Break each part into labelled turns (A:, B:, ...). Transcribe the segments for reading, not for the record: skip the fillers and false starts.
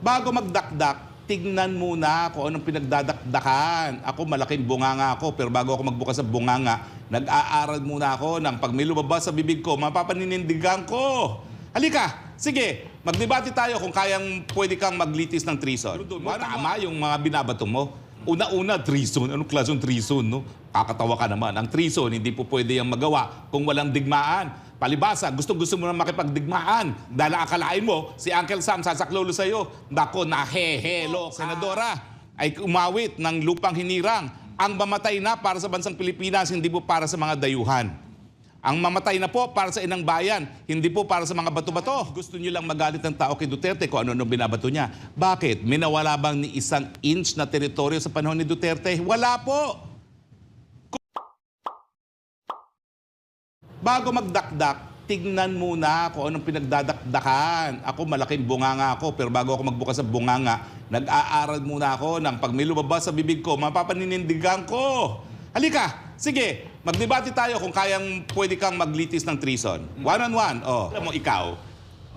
A: Bago magdakdak, tignan muna kung anong pinagdadakdakan. Ako, malaking bunganga ako, pero bago ako magbukas sa bunganga, nag-aaral muna ako ng pag may lumabas sa bibig ko, mapapaninindigan ko. Halika, sige, magdebate tayo kung pwede kang maglitis ng treason. Tama yung mga binabato mo. Una-una, treason. Anong klaseng treason, no? Kakatawa ka naman. Ang treason, hindi po pwede yung magawa kung walang digmaan. Palibasa, gusto mo na makipagdigmaan. Dahil akalain mo, si Uncle Sam sasaklolo sa'yo. Nako, nahehelo. Senadora ay umawit ng lupang hinirang. Ang mamatay na para sa bansang Pilipinas, hindi po para sa mga dayuhan. Ang mamatay na po para sa inang bayan, hindi po para sa mga bato-bato. Gusto niyo lang magalit ng tao kay Duterte kung ano-ano binabato niya. Bakit? Minawala bang ni 1 inch na teritoryo sa panahon ni Duterte? Wala po! Bago magdakdak, tignan muna kung anong pinagdadakdakan. Ako, malaking bunganga ako, pero bago ako magbukas sa bunganga, nag-aaral muna ako ng pag may lumabas sa bibig ko, mapapaninindigan ko. Halika, sige, magdebate tayo kung pwede kang maglitis ng treason. One-on-one. Alam mo, ikaw,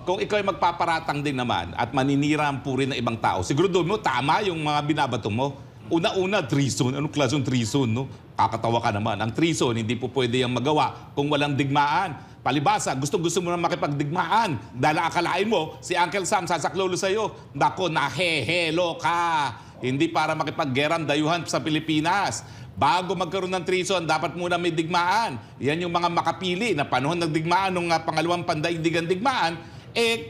A: kung ikaw ay magpaparatang din naman at maninira ang puri ng ibang tao, siguro doon mo, tama yung mga binabato mo. Una-una, treason. Anong klaseng treason, no? Kakatawa ka naman. Ang treason, hindi po pwede yung magawa kung walang digmaan. Palibasa, gusto mo na makipagdigmaan. Dahil akalain mo, si Uncle Sam sasaklolo sa'yo. Nako, nahehelo ka. Hindi para makipaggerang dayuhan sa Pilipinas. Bago magkaroon ng treason, dapat muna may digmaan. Yan yung mga makapili na panahon ng digmaan, nung pangalawang pandaigdigan digmaan,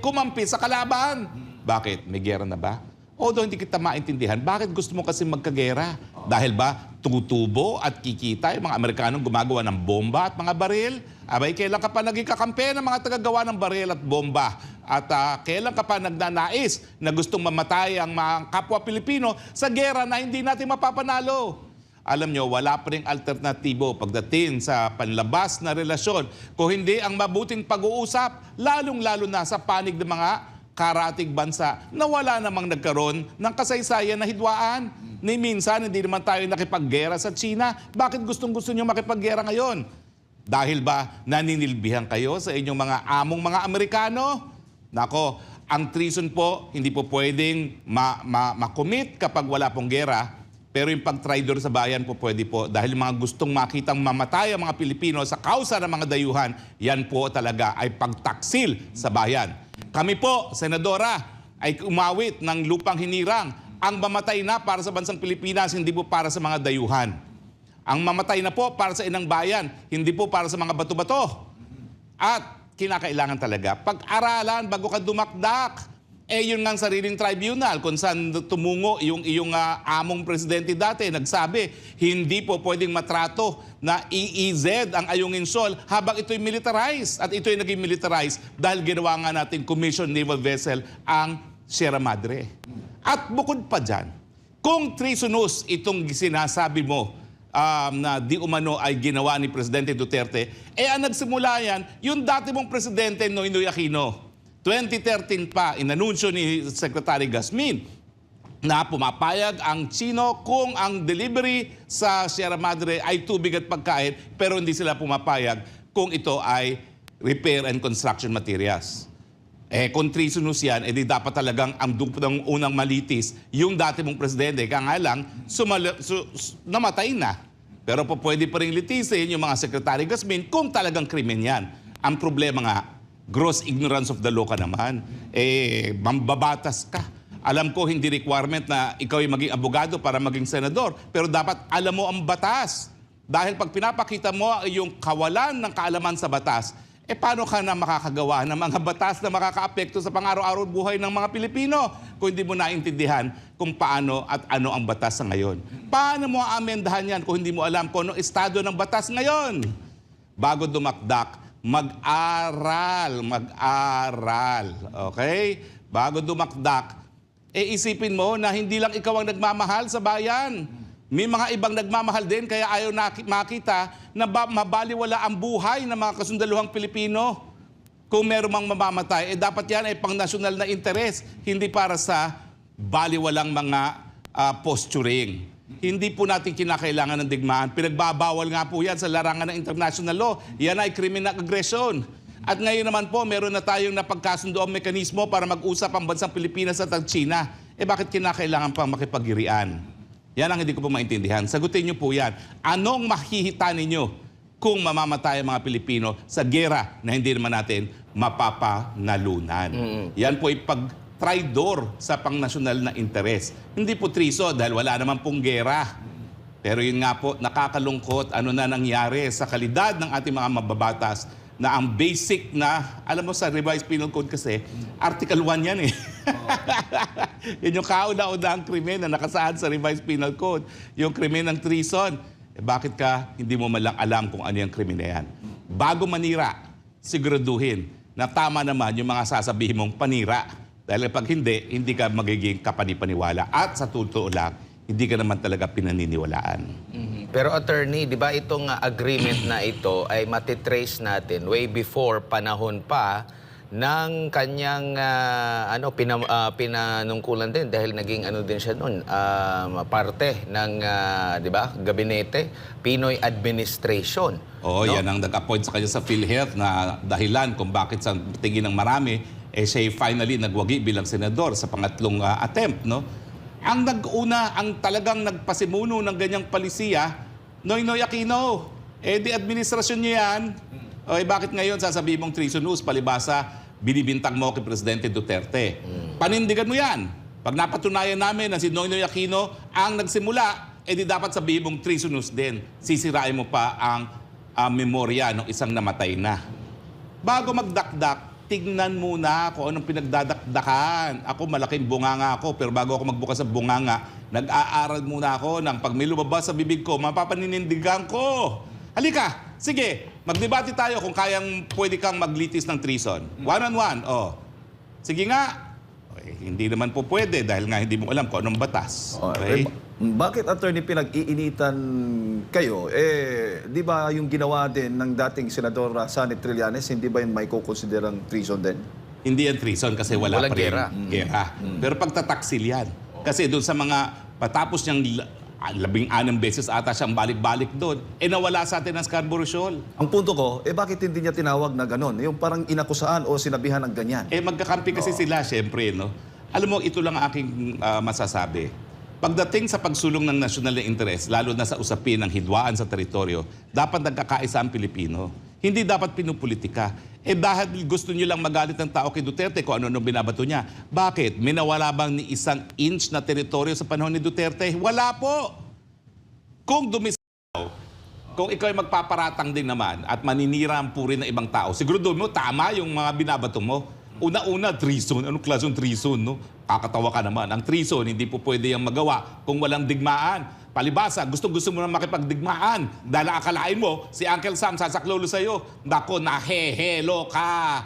A: kumampi sa kalaban. Bakit? May gera na ba? Although hindi kita maintindihan, bakit gusto mo kasi magkagera? Dahil ba tutubo at kikita yung mga Amerikanong gumagawa ng bomba at mga baril? Abay, kailan ka pa naging kakampi ng mga tagagawa ng baril at bomba? At kailan ka pa nagnanais na gustong mamatay ang mga kapwa Pilipino sa gera na hindi natin mapapanalo? Alam nyo, wala pa rin alternatibo pagdating sa panlabas na relasyon kung hindi ang mabuting pag-uusap, lalong-lalo na sa panig ng mga karatig bansa na wala namang nagkaroon ng kasaysayan na hidwaan. Ni minsan, hindi naman tayo nakipaggera sa China. Bakit gustong-gusto nyo makipaggera ngayon? Dahil ba naninilbihan kayo sa inyong mga among mga Amerikano? Nako, ang treason po, hindi po pwedeng makomit kapag wala pong gera. Pero yung pag-traidor sa bayan po pwede po. Dahil mga gustong makitang mamatay ang mga Pilipino sa kausa ng mga dayuhan, yan po talaga ay pagtaksil sa bayan. Kami po, Senadora, ay umawit ng lupang hinirang. Ang mamatay na para sa bansang Pilipinas, hindi po para sa mga dayuhan. Ang mamatay na po para sa inang bayan, hindi po para sa mga bato-bato. At kinakailangan talaga pag-aralan bago ka dumakdak. Yun nga ang sariling tribunal kung saan tumungo yung among presidente dati, nagsabi, hindi po pwedeng matrato na EEZ ang Ayungin Shoal habang ito'y militarized. At ito'y naging militarized dahil ginawa nga natin commissioned naval vessel ang Sierra Madre. At bukod pa dyan, kung treasonous itong sinasabi mo na di umano ay ginawa ni Presidente Duterte, ang nagsimula yan, yung dati mong presidente Noynoy Aquino. 2013 pa, inanunsyo ni Secretary Gasmin na pumapayag ang Chino kung ang delivery sa Sierra Madre ay tubig at pagkain, pero hindi sila pumapayag kung ito ay repair and construction materials. Kung treasonous yan, di dapat talagang ang unang malitis yung dati mong presidente. Kaya nga lang, namatay na. Pero po pwede pa rin litisin yung mga Secretary Gasmin kung talagang krimen yan. Ang problema nga, gross ignorance of the law ka naman. Mambabatas ka. Alam ko hindi requirement na ikaw ay maging abogado para maging senador. Pero dapat alam mo ang batas. Dahil pag pinapakita mo yung kawalan ng kaalaman sa batas, paano ka na makakagawa ng mga batas na makakaapekto sa pang-araw-araw buhay ng mga Pilipino kung hindi mo naintindihan kung paano at ano ang batas sa ngayon? Paano mo amendahan yan kung hindi mo alam kung anong estado ng batas ngayon? Bago dumakdak, mag-aral. Okay? Bago dumakdak, isipin mo na hindi lang ikaw ang nagmamahal sa bayan. May mga ibang nagmamahal din kaya ayaw makita na mabaliwala ang buhay ng mga kasundaluhang Pilipino. Kung meron mang mamamatay, dapat yan ay pang-nasyonal na interes, hindi para sa baliwalang mga posturing. Hindi po natin kinakailangan ng digmaan. Pinagbabawal nga po yan sa larangan ng international law. Yan ay criminal aggression. At ngayon naman po, meron na tayong napagkasundo ang mekanismo para mag-usap ang bansang Pilipinas at ang China. Bakit kinakailangan pang makipag-irian? Yan ang hindi ko po maintindihan. Sagutin niyo po yan. Anong mahihita ninyo kung mamamatay ang mga Pilipino sa gera na hindi naman natin mapapanalunan? Yan po ay pag-traidor sa pangnasyonal na interes. Hindi po triso dahil wala naman pong gera. Pero yun nga po, nakakalungkot ano na nangyari sa kalidad ng ating mga mababatas na ang basic na, alam mo sa Revised Penal Code kasi, Article 1 yan eh. Yan yung kauna-unahang krimen na nakasaad sa Revised Penal Code. Yung krimen ng treason. Bakit ka hindi mo malang alam kung ano yung krimen na yan? Bago manira, siguraduhin na tama naman yung mga sasabihin mong panira. Dahil pag hindi ka magiging kapanipaniwala. At sa totoo lang, hindi ka naman talaga pinaniniwalaan.
B: Pero attorney, di ba itong agreement na ito ay matitrace natin way before panahon pa ng kanyang pinanungkulan din dahil naging ano din siya noon, parte ng di ba, gabinete, Pinoy administration.
A: Oo, yan ang nag-appoint sa kanya sa PhilHealth na dahilan kung bakit sa tingin ng marami, siya finally nagwagi bilang senador sa pangatlong attempt, no? Ang nag-una, ang talagang nagpasimuno ng ganyang palisiya, Noynoy Aquino. Di administrasyon niyo yan. Bakit ngayon sasabihin mong treasonous, palibasa, binibintang mo kay Presidente Duterte? Panindigan mo yan. Pag napatunayan namin na si Noynoy Aquino ang nagsimula, di dapat sabihin mong treasonous din. Sisirain mo pa ang memorya ng isang namatay na. Bago magdakdak, tignan muna kung anong pinagdadakdakan. Ako, malaking bunganga ako, pero bago ako magbukas sa bunganga, nag-aaral muna ako ng pag may lumabas sa bibig ko, mapapaninindigan ko. Halika, sige, magdebate tayo kung pwede kang maglitis ng treason. One-on-one, Sige nga. Hindi naman po pwede dahil nga hindi mo alam kung anong batas. Okay?
C: Bakit, attorney, pinag-iinitan kayo? Di ba yung ginawa din ng dating Senador Sonny Trillanes, hindi ba yung may kukonsiderang treason din?
A: Hindi yan treason kasi walang pa rin
B: gera.
A: gera. Pero pagtataksil yan. Kasi doon sa mga patapos niyang 16 beses ata siyang balik-balik doon, nawala sa atin ang Scarborough Shoal.
C: Ang punto ko, bakit hindi niya tinawag na gano'n? Yung parang inakusaan o sinabihan ng ganyan.
A: Magkakampi kasi sila, syempre, no? Alam mo, ito lang ang aking masasabi. Pagdating sa pagsulong ng nasyonal na interes, lalo na sa usapin ng hidwaan sa teritoryo, dapat nagkakaisa ang Pilipino. Hindi dapat pinupolitika. Dahil gusto niyo lang magalit ng tao kay Duterte kung ano binabato niya. Bakit? Minawala bang ni isang inch na teritoryo sa panahon ni Duterte? Wala po! Kung dumisaw, kung ikaw ay magpaparatang din naman at maninira ang puri ng ibang tao, siguro doon mo, tama yung mga binabato mo. Una-una, treason. Anong klaseng treason, no? Kakatawa ka naman. Ang treason, hindi po pwede yung magawa kung walang digmaan. Palibasa, gusto mo na makipagdigmaan. Dahil akalain mo, si Uncle Sam sasaklolo sa'yo. Nako, nahehelo ka.